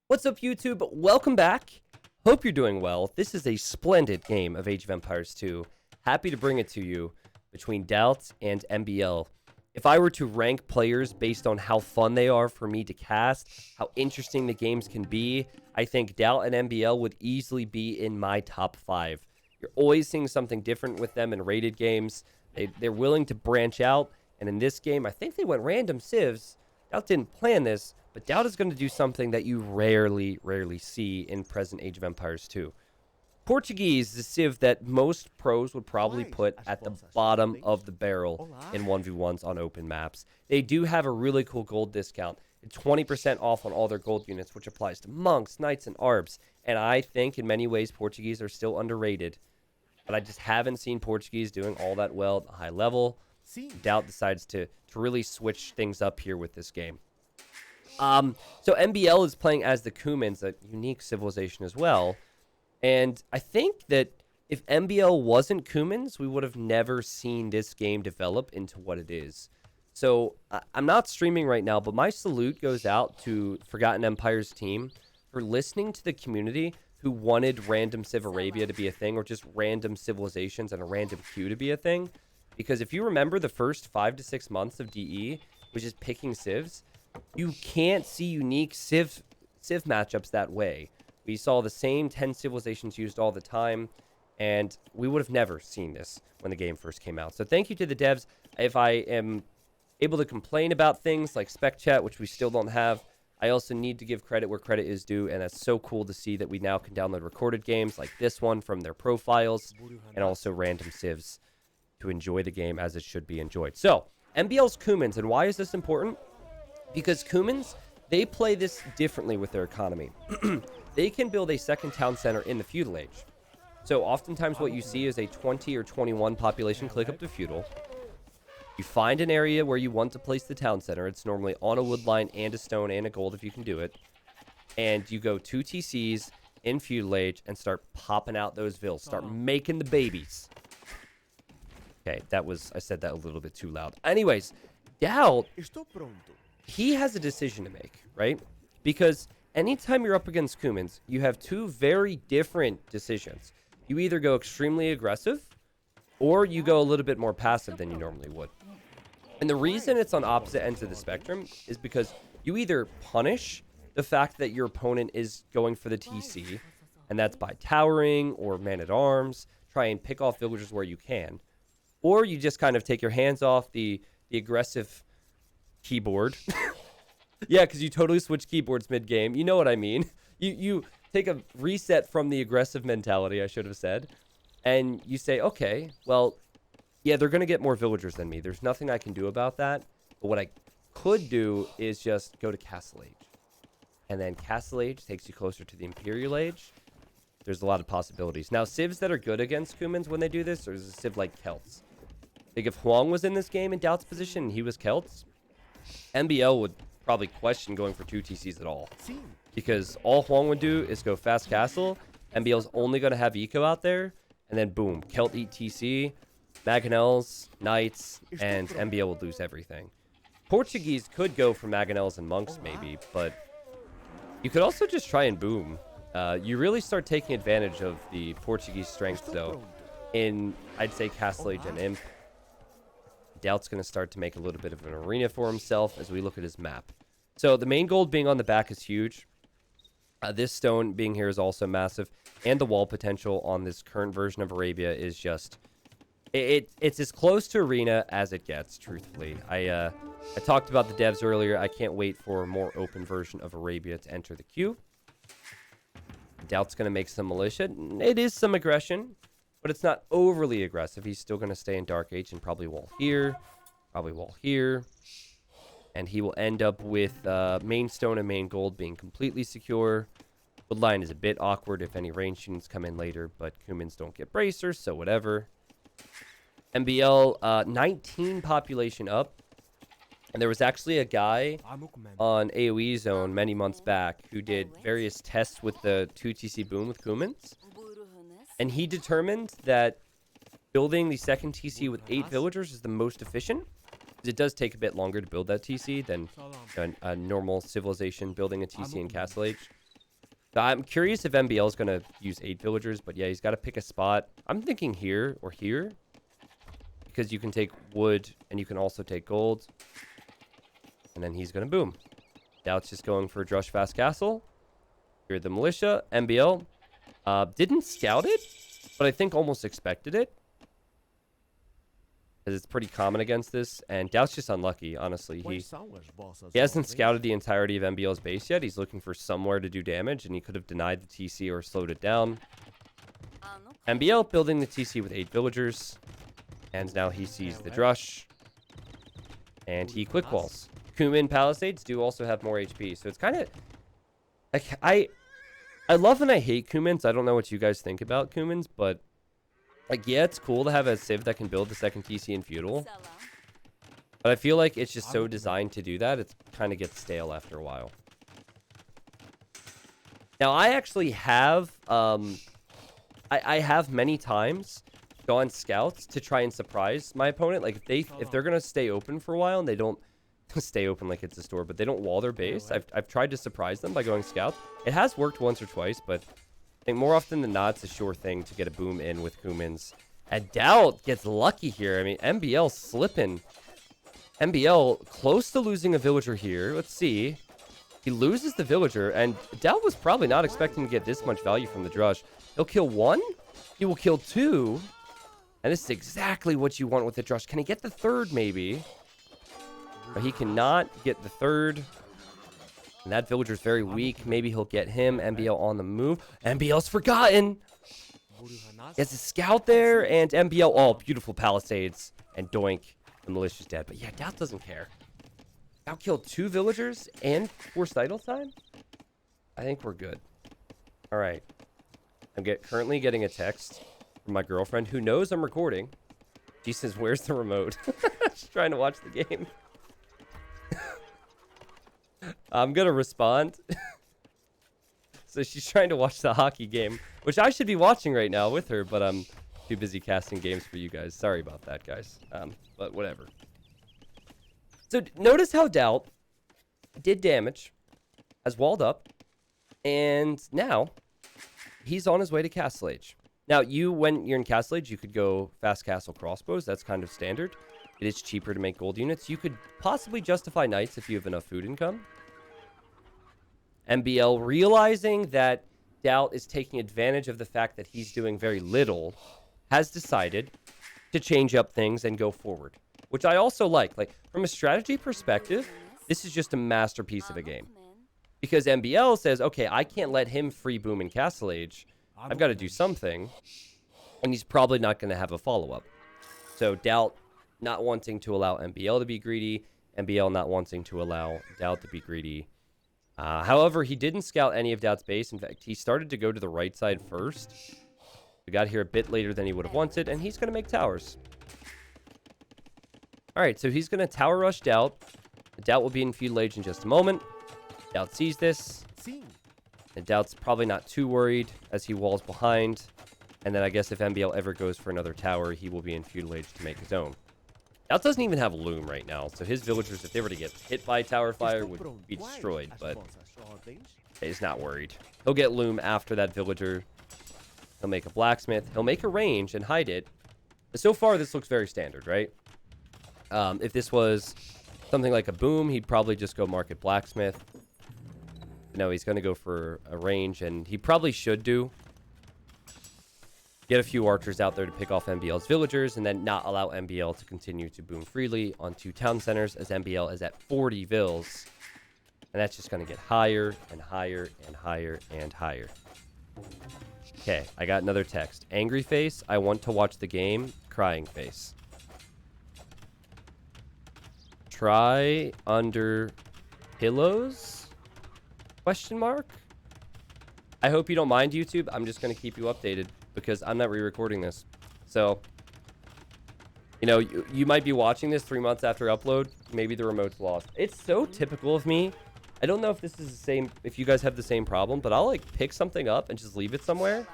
What's up, YouTube? Welcome back. Hope you're doing well. This is a splendid game of Age of Empires 2. Happy to bring it to you between DauT's and MBL. If I were to rank players based on how fun they are for me to cast, how interesting the games can be, I think DauT and MBL would easily be in my top 5. You're always seeing something different with them in rated games. They're willing to branch out, and in this game, I think they went random civs. DauT didn't plan this, but DauT is going to do something that you rarely see in present Age of Empires 2. Portuguese is a civ that most pros would probably put at the bottom of the barrel in 1v1s on open maps. They do have a really cool gold discount. 20% off on all their gold units, which applies to monks, knights, and arbs. And I think in many ways Portuguese are still underrated. But I just haven't seen Portuguese doing all that well at the high level. DauT decides to really switch things up here with this game. So MBL is playing as the Cumans, a unique civilization as well. And I think that if MBL wasn't Cumans, we would have never seen this game develop into what it is. So I'm not streaming right now, but my salute goes out to Forgotten Empire's team for listening to the community who wanted random Civ Arabia to be a thing, or just random civilizations and a random queue to be a thing. Because if you remember the first 5 to 6 months of DE, which is picking civs, you can't see unique civ matchups that way. We saw the same 10 civilizations used all the time, and we would have never seen this when the game first came out. So thank you to the devs. If I am able to complain about things like spec chat, which we still don't have, I also need to give credit where credit is due, and that's so cool to see that we now can download recorded games like this one from their profiles, and also random civs to enjoy the game as it should be enjoyed. So, MBL's Cumans, and why is this important? Because Cumans, they play this differently with their economy. They can build a second town center in the feudal age. So oftentimes what you see is a 20 or 21 population click up to feudal. You find an area where you want to place the town center. It's normally on a wood line and a stone and a gold if you can do it. And you go 2 TCs in feudal age and start popping out those vills. Start making the babies. Okay, I said that a little bit too loud. Anyways, DauT, he has a decision to make, right? Because anytime you're up against Cumans, you have two very different decisions. You either go extremely aggressive, or you go a little bit more passive than you normally would. And the reason it's on opposite ends of the spectrum is because you either punish the fact that your opponent is going for the TC, and that's by towering or man-at-arms, try and pick off villagers where you can. Or you just kind of take your hands off the aggressive keyboard. Yeah, because you totally switch keyboards mid-game. You know what I mean. You take a reset from the aggressive mentality, I should have said. And you say, okay, well, yeah, they're going to get more villagers than me. There's nothing I can do about that. But what I could do is just go to Castle Age. And then Castle Age takes you closer to the Imperial Age. There's a lot of possibilities. Now, civs that are good against Cumans when they do this, there's a civ like Celts. Like if Huang was in this game in DauT's position and he was Celts, MBL would probably question going for 2 TCs at all. Because all Huang would do is go fast castle. MBL's only going to have eco out there. And then boom, Celt eat TC, Mangonels, Knights, and MBL will lose everything. Portuguese could go for Mangonels and Monks maybe, but you could also just try and boom. You really start taking advantage of the Portuguese strength though in, I'd say, Castle Age and Imp. DauT's going to start to make a little bit of an arena for himself as we look at his map. So the main gold being on the back is huge. This stone being here is also massive. And the wall potential on this current version of Arabia is just... It's as close to arena as it gets, truthfully. I talked about the devs earlier. I can't wait for a more open version of Arabia to enter the queue. DauT's going to make some militia. It is some aggression, but it's not overly aggressive. He's still going to stay in Dark Age and probably wall here. Probably wall here. And he will end up with main stone and main gold being completely secure. Woodline is a bit awkward if any range units come in later, but Cumans don't get bracers, so whatever. MBL, 19 population up. And there was actually a guy on AoE Zone many months back who did various tests with the 2TC boom with Cumans. And he determined that building the second TC with 8 villagers is the most efficient. It does take a bit longer to build that TC than a normal civilization building a TC in Castle Age. I'm curious if MBL is going to use 8 villagers, but yeah, he's got to pick a spot. I'm thinking here or here because you can take wood and you can also take gold. And then he's going to boom. DauT's just going for Drush Fast Castle. Here the militia. MBL didn't scout it, but I think almost expected it. Because it's pretty common against this. And DauT's just unlucky, honestly. He hasn't scouted the entirety of MBL's base yet. He's looking for somewhere to do damage, and he could have denied the TC or slowed it down. MBL building the TC with 8 villagers. And now he sees the Drush. And he quick walls. Kumin Palisades do also have more HP. So it's kind of... Like, I love and I hate Kumins. I don't know what you guys think about Kumins, but... Like, yeah, it's cool to have a Civ that can build the second TC in Feudal. But I feel like it's just so designed to do that, it kind of gets stale after a while. Now, I actually have, I have many times gone scouts to try and surprise my opponent. Like, if they're going to stay open for a while and they don't stay open like it's a store, but they don't wall their base, I've tried to surprise them by going scouts. It has worked once or twice, but... I think more often than not, it's a sure thing to get a boom in with Kumins. And DauT gets lucky here. I mean, MBL slipping. MBL close to losing a villager here. Let's see. He loses the villager, and DauT was probably not expecting to get this much value from the Drush. He'll kill 1. He will kill 2. And this is exactly what you want with the Drush. Can he get the 3rd, maybe? But he cannot get the 3rd. And that villager's very weak. Maybe he'll get him. MBL on the move. MBL's forgotten. There's a scout there. And MBL. Oh, beautiful Palisades. And doink. The militia's dead. But yeah, DauT doesn't care. DauT killed 2 villagers and forced idle time? I think we're good. All right. I'm currently getting a text from my girlfriend who knows I'm recording. She says, where's the remote? She's trying to watch the game. I'm going to respond. So she's trying to watch the hockey game, which I should be watching right now with her, but I'm too busy casting games for you guys. Sorry about that, guys. But whatever. So notice how DauT did damage, has walled up, and now he's on his way to Castle Age. Now, when you're in Castle Age, you could go Fast Castle Crossbows. That's kind of standard. It is cheaper to make gold units. You could possibly justify Knights if you have enough food income. MBL, realizing that DauT is taking advantage of the fact that he's doing very little, has decided to change up things and go forward, which I also like. Like, from a strategy perspective, this is just a masterpiece of a game. Because MBL says, okay, I can't let him free boom in Castle Age. I've got to do something. And he's probably not going to have a follow-up. So DauT not wanting to allow MBL to be greedy, MBL not wanting to allow DauT to be greedy. However, he didn't scout any of DauT's base. In fact, he started to go to the right side first. We got here a bit later than he would have wanted, and he's going to make towers. All right, so he's going to tower rush DauT. DauT will be in feudal age in just a moment. DauT sees this. And DauT's probably not too worried as he walls behind. And then I guess if MBL ever goes for another tower, he will be in feudal age to make his own. DauT doesn't even have loom right now, so his villagers, if they were to get hit by tower fire, would be destroyed, but he's not worried. He'll get loom after that villager. He'll make a blacksmith. He'll make a range and hide it. But so far, this looks very standard, right? If this was something like a boom, he'd probably just go market blacksmith. No, he's going to go for a range, and he probably should do. Get a few archers out there to pick off MBL's villagers, and then not allow MBL to continue to boom freely on 2 town centers, as MBL is at 40 vills. And that's just going to get higher and higher and higher and higher. Okay, I got another text. Angry face, I want to watch the game. Crying face. Try under pillows? Question mark? I hope you don't mind, YouTube. I'm just going to keep you updated because I'm not re-recording this. So, you know, you might be watching this 3 months after upload. Maybe the remote's lost. It's so typical of me. I don't know if this is the same, if you guys have the same problem, but I'll like pick something up and just leave it somewhere.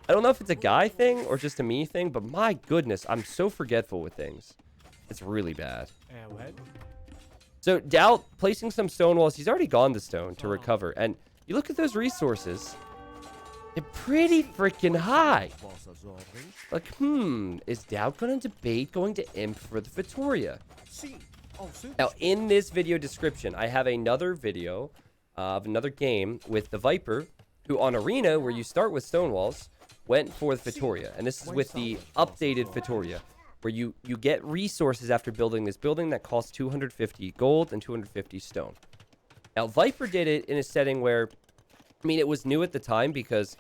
I don't know if it's a guy thing or just a me thing, but my goodness, I'm so forgetful with things. It's really bad. So DauT placing some stone walls. He's already gone to stone to recover. And you look at those resources, they're pretty freaking high. Like, is DauT going to debate going to Imp for the Feitoria? Now, in this video description, I have another video of another game with the Viper, who on Arena, where you start with Stonewalls, went for the Feitoria. And this is with the updated Feitoria, where you get resources after building this building that costs 250 gold and 250 stone. Now, Viper did it in a setting where, I mean, it was new at the time because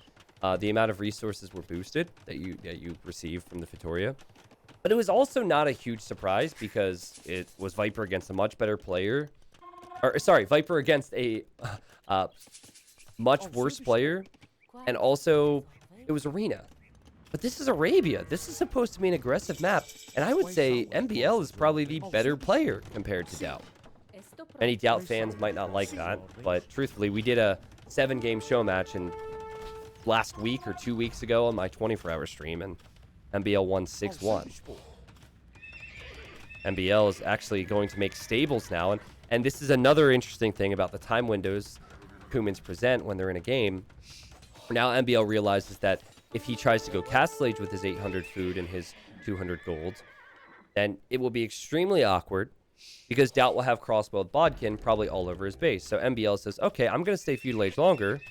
the amount of resources were boosted that you received from the Feitoria. But it was also not a huge surprise because it was Viper against a much better player. Or, sorry, Viper against a much worse player. And also, it was Arena. But this is Arabia. This is supposed to be an aggressive map. And I would say MBL is probably the better player compared to DauT. Many DauT fans might not like that. But truthfully, we did a 7-game show match in last week or 2 weeks ago on my 24-hour stream. And MBL won 6-1. MBL is actually going to make stables now. And this is another interesting thing about the time windows Kumans present when they're in a game. Now MBL realizes that if he tries to go Castle Age with his 800 food and his 200 gold, then it will be extremely awkward because DauT will have crossbowed Bodkin probably all over his base. So MBL says, okay, I'm going to stay Feudal Age longer.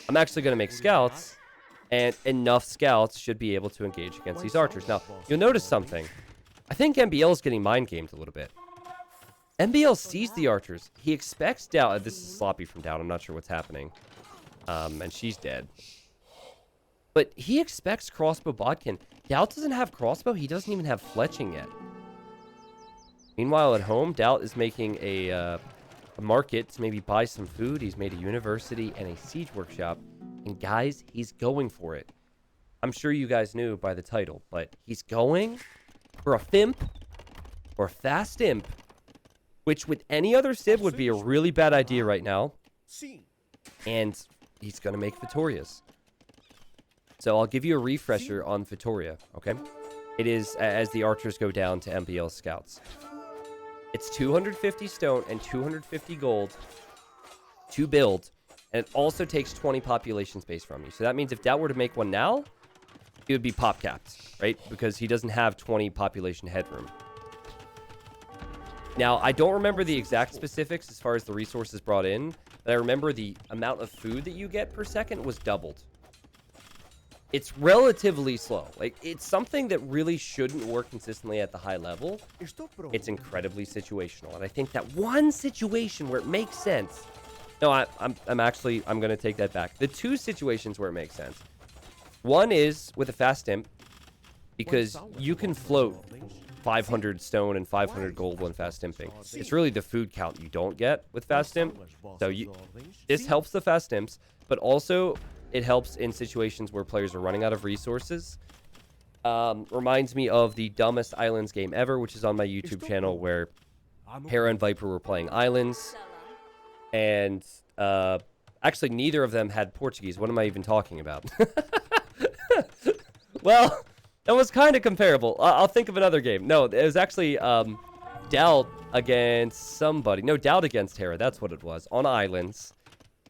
I'm actually going to make scouts, and enough scouts should be able to engage against these archers. Now, you'll notice something. I think MBL is getting mind-gamed a little bit. MBL sees the archers. He expects DauT. This is sloppy from DauT. I'm not sure what's happening. And she's dead. But he expects crossbow Bodkin. DauT doesn't have crossbow. He doesn't even have fletching yet. Meanwhile, at home, DauT is making a market to maybe buy some food. He's made a university and a siege workshop. And guys, he's going for it. I'm sure you guys knew by the title, but he's going for a Fimp or Fast Imp, which with any other Civ would be a really bad idea right now. And he's going to make Feitorias. So I'll give you a refresher on Feitoria, okay? It is as the archers go down to MBL scouts. It's 250 stone and 250 gold to build, and it also takes 20 population space from you. So that means if DauT were to make one now, it would be pop capped, right? Because he doesn't have 20 population headroom. Now, I don't remember the exact specifics as far as the resources brought in, but I remember the amount of food that you get per second was doubled. It's relatively slow. Like, it's something that really shouldn't work consistently at the high level. It's incredibly situational. And I think that one situation where it makes sense... No, I'm going to take that back. The two situations where it makes sense. One is with a Fast Imp, because you can float 500 stone and 500 gold when Fast Imping. It's really the food count you don't get with Fast Imp. So this helps the Fast Imps, but also... it helps in situations where players are running out of resources. Reminds me of the dumbest Islands game ever, which is on my YouTube channel, where Hera and Viper were playing Islands. And actually, neither of them had Portuguese. What am I even talking about? Well, that was kind of comparable. I'll think of another game. No, it was actually DauT against somebody. No, DauT against Hera. That's what it was. On Islands.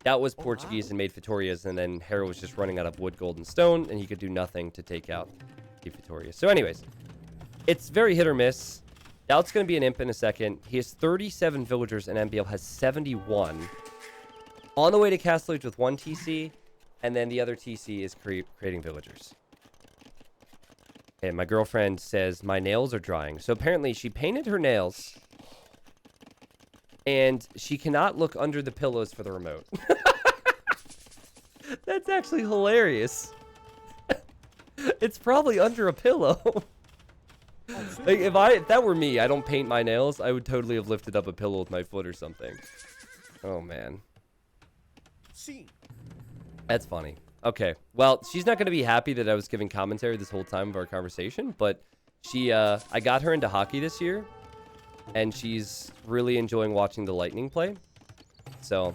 That was Portuguese and made Feitorias, and then Hera was just running out of wood, gold, and stone, and he could do nothing to take out the Feitorias. So anyways, it's very hit or miss. DauT's going to be an imp in a second. He has 37 villagers, and MBL has 71. On the way to Castle Age with 1 TC, and then the other TC is creating villagers. And my girlfriend says, my nails are drying. So apparently she painted her nails... and she cannot look under the pillows for the remote. That's actually hilarious. It's probably under a pillow. Like if that were me, I don't paint my nails, I would totally have lifted up a pillow with my foot or something. Oh man. That's funny. Okay. Well, she's not going to be happy that I was giving commentary this whole time of our conversation, but I got her into hockey this year. And she's really enjoying watching the Lightning play. So,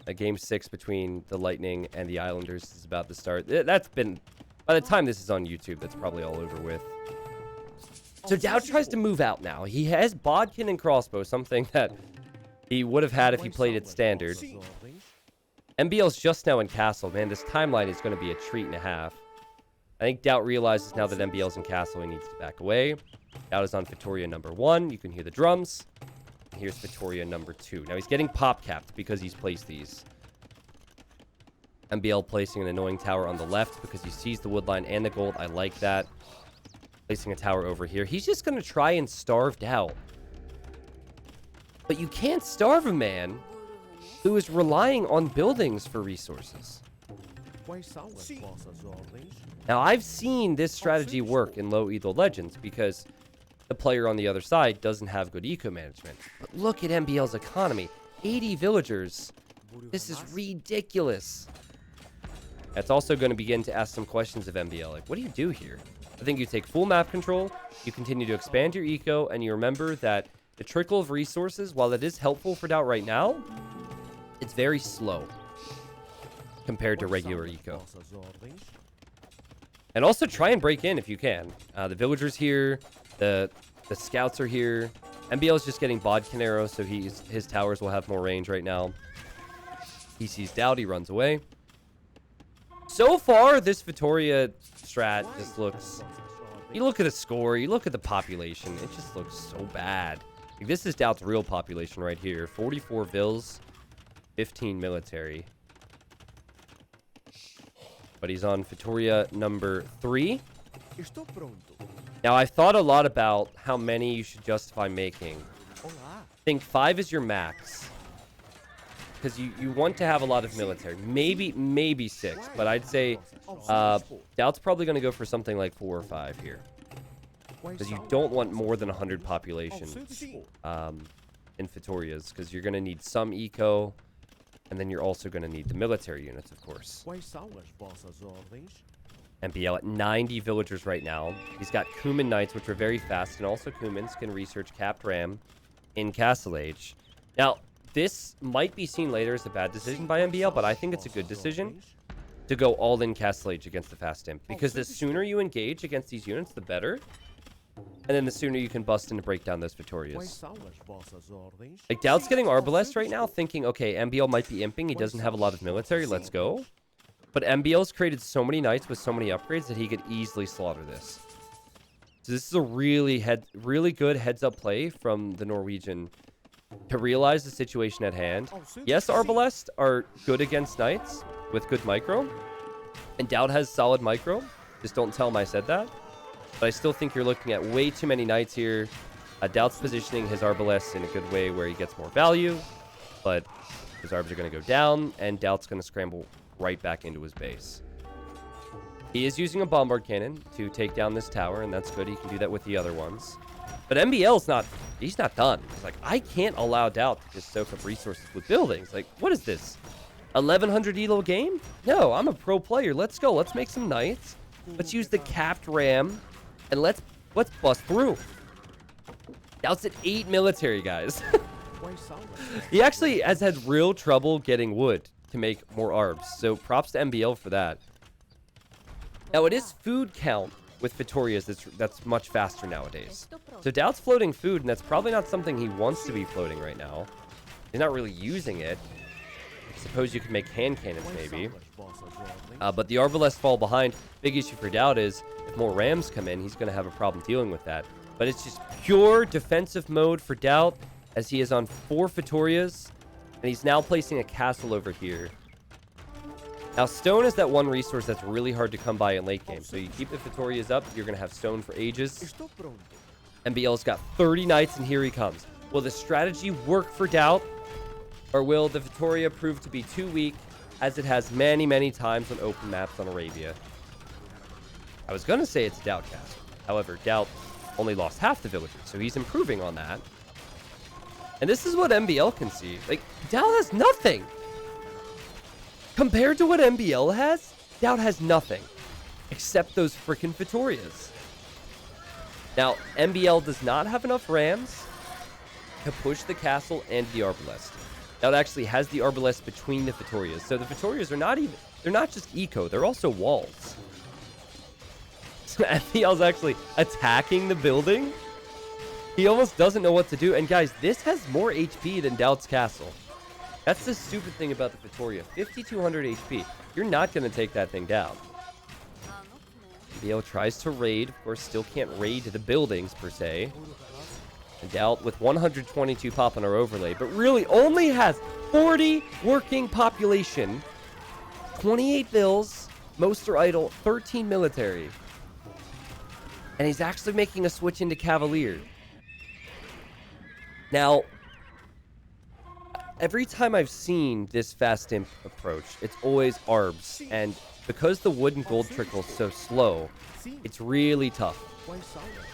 a game 6 between the Lightning and the Islanders is about to start. That's been... by the time this is on YouTube, that's probably all over with. So, DauT tries to move out now. He has Bodkin and Crossbow, something that he would have had if he played it standard. MBL's just now in castle. Man, this timeline is going to be a treat and a half. I think DauT realizes now that MBL's in castle, he needs to back away. DauT is on Feitoria number 1. You can hear the drums. Here's Feitoria number 2. Now he's getting pop capped because he's placed these. MBL placing an annoying tower on the left because he sees the woodline and the gold. I like that. Placing a tower over here. He's just going to try and starve DauT. But you can't starve a man who is relying on buildings for resources. Now, I've seen this strategy work in low Elo Legends because the player on the other side doesn't have good eco management. But look at MBL's economy. 80 villagers. This is ridiculous. That's also going to begin to ask some questions of MBL. Like, what do you do here? I think you take full map control, you continue to expand your eco, and you remember that the trickle of resources, while it is helpful for DauT right now, it's very slow compared to regular eco. And also try and break in if you can. The villagers here, the scouts are here. MBL is just getting Bodkin arrows, so his towers will have more range right now. He sees DauT, he runs away. So far, this Feitoria strat just looks... You look at the score, you look at the population, it just looks so bad. Like, this is DauT's real population right here. 44 vills, 15 military. But he's on Feitoria number 3. Now, I've thought a lot about how many you should justify making. I think 5 is your max. Because you want to have a lot of military. Maybe 6. But I'd say DauT's probably going to go for something like 4 or 5 here. Because you don't want more than 100 population in Feitorias. Because you're going to need some eco. And then you're also going to need the military units, of course. MBL at 90 villagers right now. He's got Cuman Knights, which are very fast. And also Cumans can research Capped Ram in Castle Age. Now, this might be seen later as a bad decision by MBL, but I think it's a good decision to go all in Castle Age against the Fast Imp. Because the sooner you engage against these units, the better. And then the sooner you can bust in to break down those Feitorias. Like, DauT's getting Arbalest right now, thinking, okay, MBL might be imping. He doesn't have a lot of military. Let's go. But MBL's created so many knights with so many upgrades that he could easily slaughter this. So this is a really good heads-up play from the Norwegian to realize the situation at hand. Yes, Arbalest are good against knights with good micro. And DauT has solid micro. Just don't tell him I said that. But I still think you're looking at way too many knights here. DauT's positioning his Arbalest in a good way where he gets more value. But his Arbs are going to go down. And DauT's going to scramble right back into his base. He is using a bombard cannon to take down this tower. And that's good. He can do that with the other ones. But MBL's not... He's not done. He's like, I can't allow DauT to just soak up resources with buildings. Like, what is this? 1100 elo game? No, I'm a pro player. Let's go. Let's make some knights. Let's use the capped ram. And let's bust through. DauT's at 8 military, guys. He actually has had real trouble getting wood to make more arbs. So props to MBL for that. Now, it is food count with Feitorias that's much faster nowadays. So DauT's floating food, and that's probably not something he wants to be floating right now. He's not really using it. I suppose you could make hand cannons, maybe. But the Arbalest fall behind. Big issue for DauT is if more rams come in, he's going to have a problem dealing with that. But it's just pure defensive mode for DauT as he is on 4 Feitorias. And he's now placing a castle over here. Now, stone is that one resource that's really hard to come by in late game. So you keep the Feitorias up, you're going to have stone for ages. MBL's got 30 knights, and here he comes. Will the strategy work for DauT? Or will the Feitoria prove to be too weak, as it has many, many times on open maps on Arabia? I was going to say it's a DauT castle. However, DauT only lost half the villagers, so he's improving on that. And this is what MBL can see. Like, DauT has nothing. Compared to what MBL has, DauT has nothing. Except those freaking Feitorias. Now, MBL does not have enough rams to push the castle and the Arbalest. DauT actually has the Arbalest between the Feitorias. So the Feitorias are they're not just eco, they're also walls. So MBL's actually attacking the building. He almost doesn't know what to do. And guys, this has more HP than DauT's castle. That's the stupid thing about the Feitoria. 5,200 HP. You're not going to take that thing down. MBL tries to raid. Of course, still can't raid the buildings, per se. And DauT with 122 pop on our overlay, but really only has 40 working population, 28 bills, most are idle, 13 military. And he's actually making a switch into Cavalier. Now, every time I've seen this fast imp approach, it's always ARBs. And because the wood and gold trickle is so slow, it's really tough.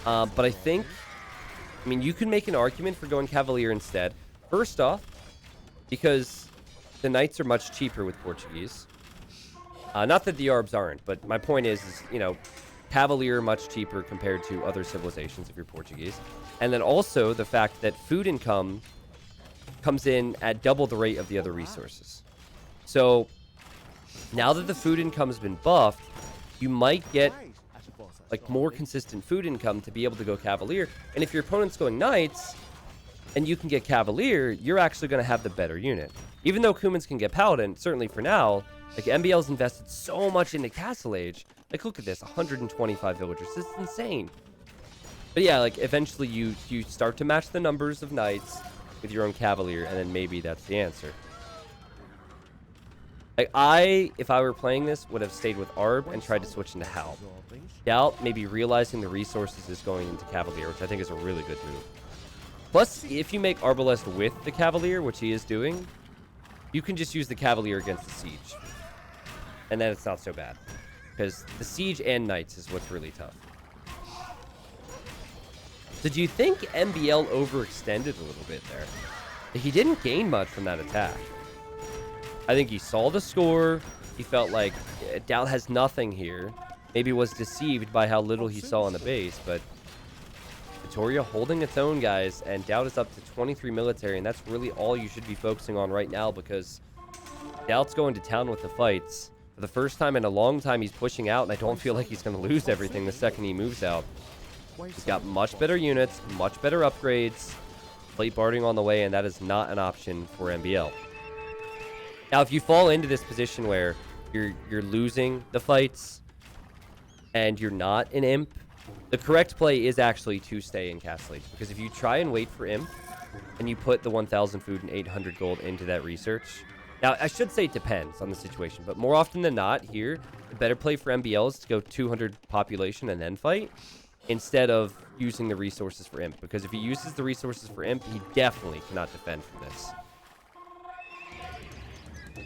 But I think, I mean, you can make an argument for going Cavalier instead. First off, because the knights are much cheaper with Portuguese. Not that the ARBs aren't, but my point is, you know, Cavalier much cheaper compared to other civilizations if you're Portuguese. And then also the fact that food income comes in at double the rate of the other resources. So now that the food income's been buffed, you might get like more consistent food income to be able to go Cavalier. And if your opponent's going Knights and you can get Cavalier, you're actually going to have the better unit. Even though Kumans can get Paladin, certainly for now, like MBL's invested so much into Castle Age. Like, look at this, 125 villagers. This is insane. But yeah, like, eventually you start to match the numbers of Knights with your own Cavalier, and then maybe that's the answer. Like, if I were playing this, would have stayed with Arb and tried to switch into Hal. DauT, maybe realizing the resources is going into Cavalier, which I think is a really good move. Plus, if you make Arbalest with the Cavalier, which he is doing, you can just use the Cavalier against the Siege. And then it's not so bad. Because the Siege and Knights is what's really tough. So do you think MBL overextended a little bit there? He didn't gain much from that attack. I think he saw the score. He felt like DauT has nothing here. Maybe was deceived by how little he saw on the base, but Feitoria holding its own, guys, and DauT is up to 23 military, and that's really all you should be focusing on right now because DauT's going to town with the fights. For the first time in a long time, he's pushing out, and I don't feel like he's going to lose everything the second he moves out. He's got much better units, much better upgrades, plate barding on the way, and that is not an option for MBL. Now, if you fall into this position where you're losing the fights and you're not an imp, the correct play is actually to stay in Castle Age. Because if you try and wait for imp and you put the 1,000 food and 800 gold into that research, now I should say it depends on the situation, but more often than not here, the better play for MBL is to go 200 population and then fight instead of using the resources for imp. Because if he uses the resources for imp, he definitely cannot defend from this.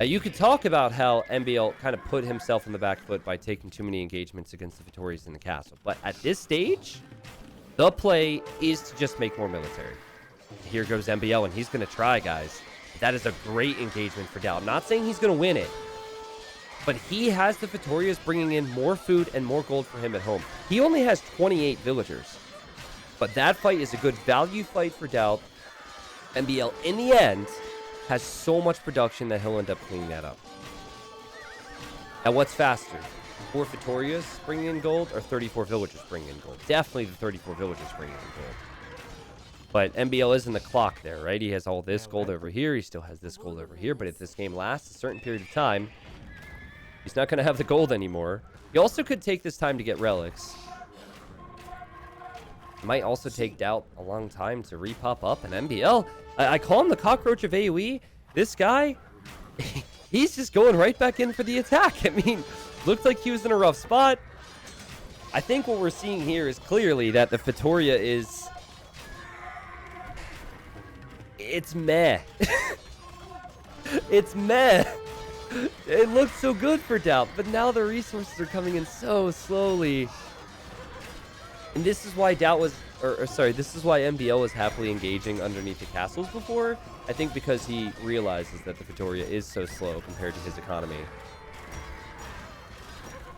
You could talk about how MBL kind of put himself on the back foot by taking too many engagements against the Feitorias in the castle. But at this stage, the play is to just make more military. Here goes MBL, and he's going to try, guys. That is a great engagement for DauT. I'm not saying he's going to win it, but he has the Feitorias bringing in more food and more gold for him at home. He only has 28 villagers, but that fight is a good value fight for DauT. MBL, in the end, has so much production that he'll end up cleaning that up. Now, what's faster? 4 Feitorias bringing in gold or 34 villagers bringing in gold? Definitely the 34 villagers bringing in gold. But MBL is in the clock there, right? He has all this gold over here. He still has this gold over here. But if this game lasts a certain period of time, he's not going to have the gold anymore. He also could take this time to get relics. It might also take DauT a long time to repop up an MBL. I call him the cockroach of AoE. This guy, he's just going right back in for the attack. I mean, looked like he was in a rough spot. I think what we're seeing here is clearly that the Feitoria is... It's meh. It's meh. It looked so good for DauT, but now the resources are coming in so slowly. And this is why DauT was... this is why MBL was happily engaging underneath the castles before. I think because he realizes that the Feitoria is so slow compared to his economy.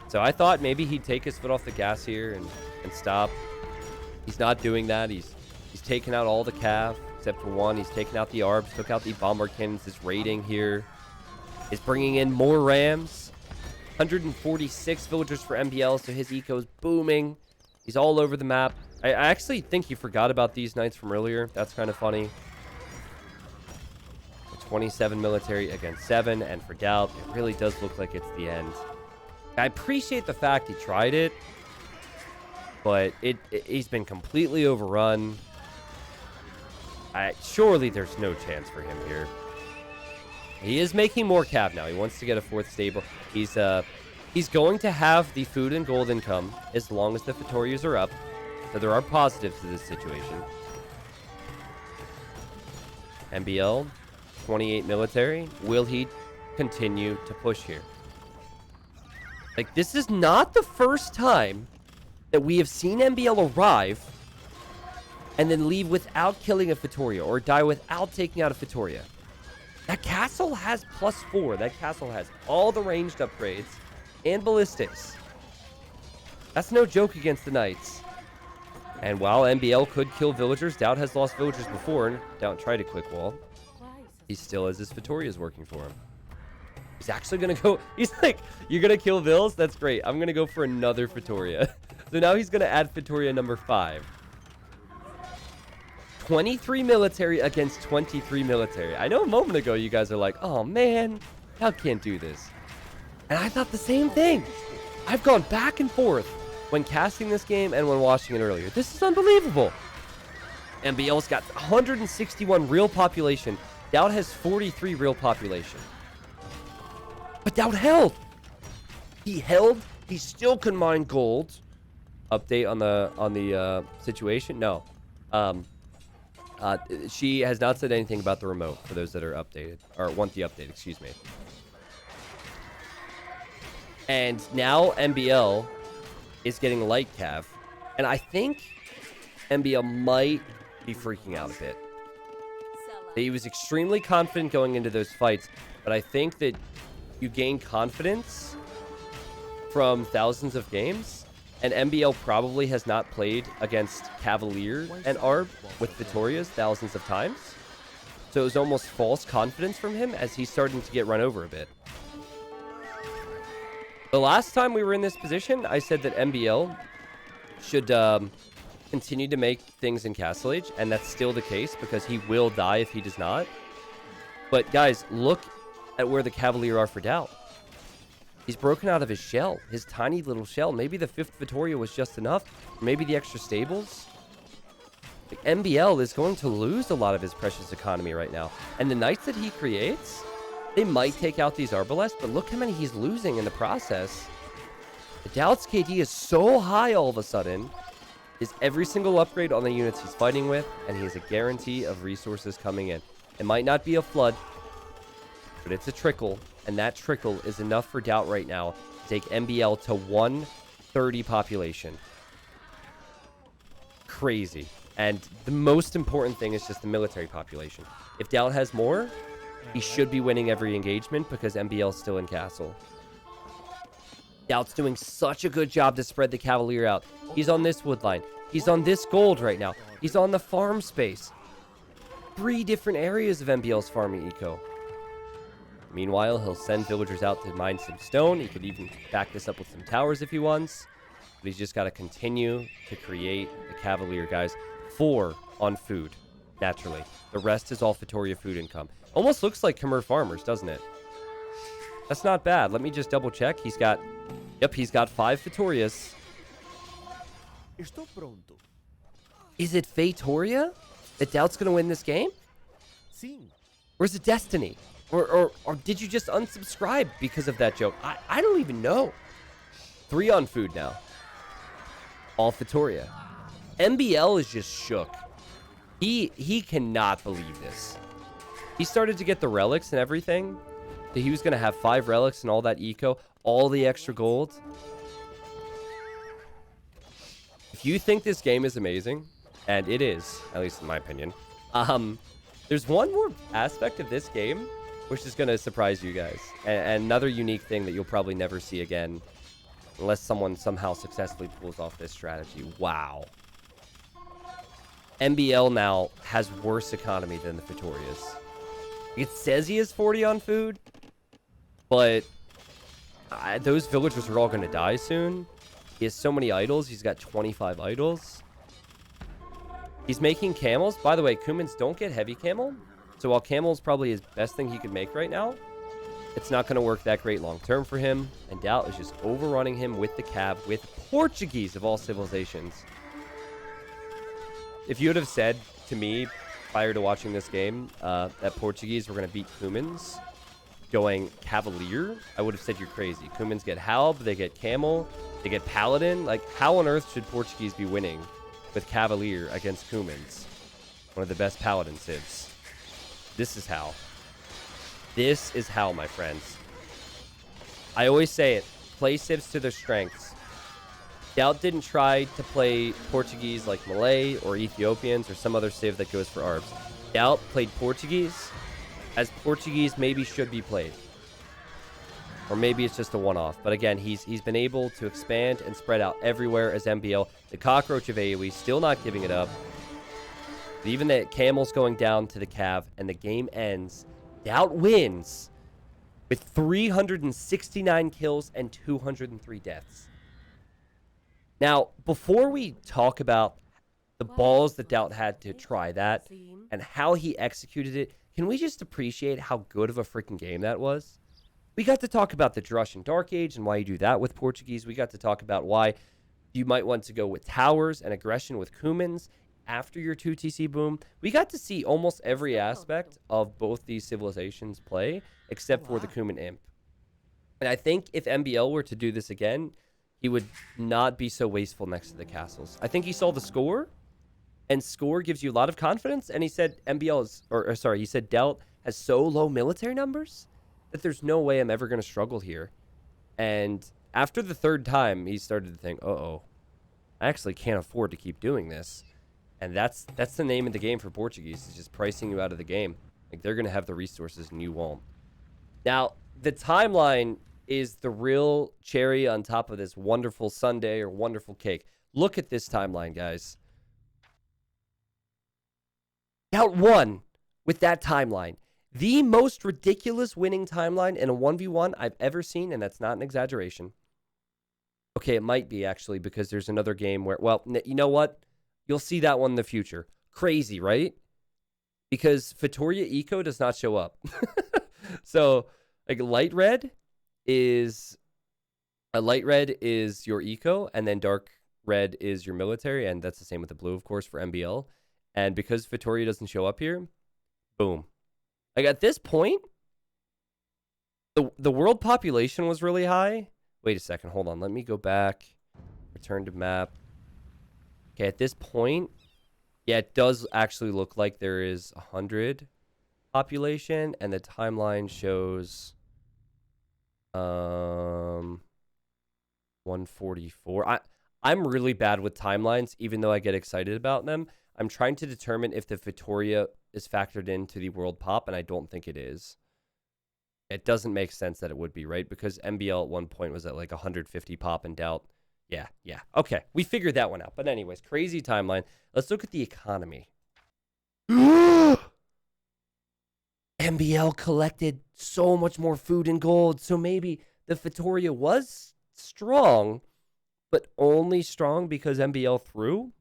So I thought maybe he'd take his foot off the gas here and stop. He's not doing that. He's taken out all the cav, except for one. He's taken out the ARBs, took out the bomber cannons. His raiding here is bringing in more rams. 146 villagers for MBL, so his eco's booming. He's all over the map. I actually think he forgot about these knights from earlier. That's kind of funny. 27 military against 7, and for DauT, it really does look like it's the end. I appreciate the fact he tried it, but he's been completely overrun. Surely there's no chance for him here. He is making more cav now. He wants to get a 4th stable. He's going to have the food and gold income as long as the Feitorias are up. So there are positives to this situation. MBL, 28 military. Will he continue to push here? Like, this is not the first time that we have seen MBL arrive and then leave without killing a Feitoria or die without taking out a Feitoria. That castle has +4. That castle has all the ranged upgrades and ballistics. That's no joke against the knights. And while MBL could kill villagers, DauT has lost villagers before, and DauT tried a quick wall. He still has his Feitorias working for him. He's actually going to go... He's like, you're going to kill vills? That's great. I'm going to go for another Feitoria. So now he's going to add Feitoria number 5. 23 military against 23 military. I know a moment ago you guys are like, oh man, DauT can't do this. And I thought the same thing. I've gone back and forth when casting this game and when watching it earlier. This is unbelievable. MBL's got 161 real population. DauT has 43 real population. But DauT held. He held. He still can mine gold. Update on the situation? No. She has not said anything about the remote for those that are updated or want the update, excuse me. And now MBL is getting light cav, and I think MBL might be freaking out a bit. He was extremely confident going into those fights, but I think that you gain confidence from thousands of games, and MBL probably has not played against Cavalier and Arb with Feitorias thousands of times. So it was almost false confidence from him as he's starting to get run over a bit. The last time we were in this position, I said that MBL should continue to make things in Castle Age, and that's still the case because he will die if he does not. But guys, look at where the Cavalier are for DauT. He's broken out of his shell, his tiny little shell. Maybe the 5th Feitoria was just enough. Maybe the extra stables. Like, MBL is going to lose a lot of his precious economy right now. And the knights that he creates, they might take out these Arbalests, but look how many he's losing in the process. The DauT's KD is so high all of a sudden. Is every single upgrade on the units he's fighting with, and he has a guarantee of resources coming in. It might not be a flood, but it's a trickle, and that trickle is enough for DauT right now to take MBL to 130 population. Crazy. And the most important thing is just the military population. If DauT has more, he should be winning every engagement because MBL's still in castle. DauT's doing such a good job to spread the Cavalier out. He's on this wood line. He's on this gold right now. He's on the farm space. 3 different areas of MBL's farming eco. Meanwhile, he'll send villagers out to mine some stone. He could even back this up with some towers if he wants. But he's just got to continue to create the Cavalier, guys. 4 on food, naturally. The rest is all Feitoria food income. Almost looks like Khmer farmers, doesn't it? That's not bad. Let me just double check. He's got 5 Feitorias. Is it Feitoria that DauT's going to win this game? Or is it Destiny? Or did you just unsubscribe because of that joke? I don't even know. 3 on food now. All Feitoria. MBL is just shook. He cannot believe this. He started to get the relics and everything. He was going to have 5 relics and all that eco. All the extra gold. If you think this game is amazing, and it is, at least in my opinion, there's one more aspect of this game which is going to surprise you guys. And another unique thing that you'll probably never see again unless someone somehow successfully pulls off this strategy. Wow. MBL now has worse economy than the Feitorias. It says he has 40 on food, but those villagers are all going to die soon. He has so many idols. He's got 25 idols. He's making camels. By the way, Kumans don't get heavy camel. So while Camel's probably his best thing he could make right now, it's not going to work that great long term for him. And DauT is just overrunning him with the cav with Portuguese of all civilizations. If you would have said to me prior to watching this game that Portuguese were going to beat Cumans going Cavalier, I would have said you're crazy. Cumans get Halb, they get Camel, they get Paladin. Like, how on earth should Portuguese be winning with Cavalier against Cumans? One of the best Paladin civs. This is how. This is how, my friends. I always say it. Play civs to their strengths. DauT didn't try to play Portuguese like Malay or Ethiopians or some other civ that goes for ARBs. DauT played Portuguese as Portuguese maybe should be played. Or maybe it's just a one-off. But again, he's been able to expand and spread out everywhere as MBL. The cockroach of AoE, still not giving it up. Even the Camel's going down to the Cav, and the game ends. DauT wins with 369 kills and 203 deaths. Now, before we talk about the balls that DauT had to try that and how he executed it, can we just appreciate how good of a freaking game that was? We got to talk about the Drush and Dark Age and why you do that with Portuguese. We got to talk about why you might want to go with towers and aggression with Cumans after your 2 TC boom. We got to see almost every aspect of both these civilizations play, except for the Cuman Imp. And I think if MBL were to do this again, he would not be so wasteful next to the castles. I think he saw the score, and score gives you a lot of confidence, and he said MBL is, he said DauT has so low military numbers that there's no way I'm ever going to struggle here. And after the third time, he started to think, uh-oh, I actually can't afford to keep doing this. And that's the name of the game for Portuguese. It's just pricing you out of the game. Like, they're going to have the resources and you won't. Now, the timeline is the real cherry on top of this wonderful sundae or wonderful cake. Look at this timeline, guys. DauT won with that timeline. The most ridiculous winning timeline in a 1v1 I've ever seen, and that's not an exaggeration. Okay, it might be, actually, because there's another game where, well, you know what? You'll see that one in the future. Crazy, right? Because Feitoria Eco does not show up. So, like, light red is your eco, and then dark red is your military, and that's the same with the blue, of course, for MBL. And because Feitoria doesn't show up here, boom. Like, at this point, the world population was really high. Wait a second, hold on. Let me go back. Return to map. Okay, at this point, yeah, it does actually look like there is 100 population, and the timeline shows 144. I'm really bad with timelines, even though I get excited about them. I'm trying to determine if the Feitoria is factored into the world pop, and I don't think it is. It doesn't make sense that it would be, right? Because MBL at one point was at like 150 pop and DauT. Yeah. Okay, we figured that one out. But anyways, crazy timeline. Let's look at the economy. MBL collected so much more food and gold, so maybe the Feitoria was strong, but only strong because MBL threw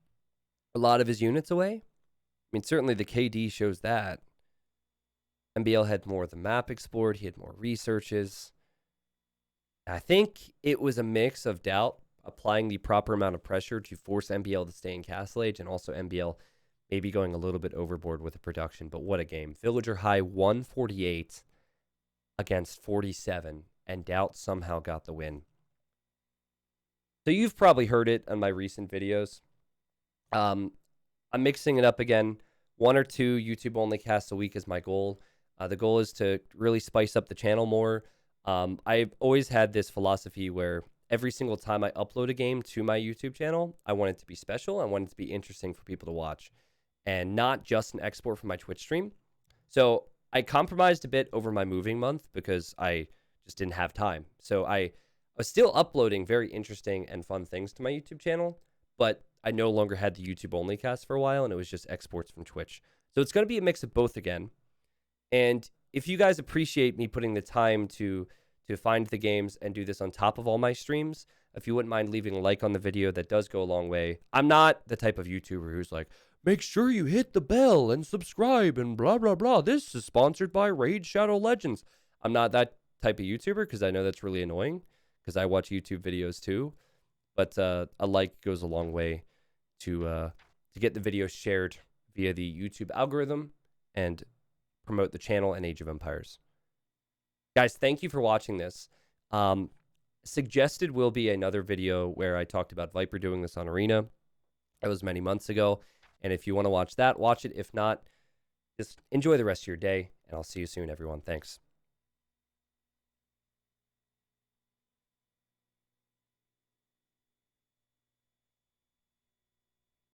a lot of his units away. I mean, certainly the KD shows that. MBL had more of the map explored. He had more researches. I think it was a mix of DauT applying the proper amount of pressure to force MBL to stay in Castle Age, and also MBL maybe going a little bit overboard with the production. But what a game. Villager high 148 against 47, and DauT somehow got the win. So you've probably heard it on my recent videos. I'm mixing it up again. 1 or 2 YouTube only casts a week is my goal. The goal is to really spice up the channel more. I've always had this philosophy where every single time I upload a game to my YouTube channel, I want it to be special. I want it to be interesting for people to watch, and not just an export from my Twitch stream. So I compromised a bit over my moving month because I just didn't have time. So I was still uploading very interesting and fun things to my YouTube channel, but I no longer had the YouTube only cast for a while, and it was just exports from Twitch. So it's going to be a mix of both again. And if you guys appreciate me putting the time to find the games and do this on top of all my streams, if you wouldn't mind leaving a like on the video, that does go a long way. I'm not the type of YouTuber who's like, make sure you hit the bell and subscribe and blah, blah, blah. This is sponsored by Raid Shadow Legends. I'm not that type of YouTuber because I know that's really annoying because I watch YouTube videos too. But a like goes a long way to get the video shared via the YouTube algorithm and promote the channel and Age of Empires. Guys, thank you for watching this. Suggested will be another video where I talked about Viper doing this on Arena. That was many months ago. And if you want to watch that, watch it. If not, just enjoy the rest of your day. And I'll see you soon, everyone. Thanks.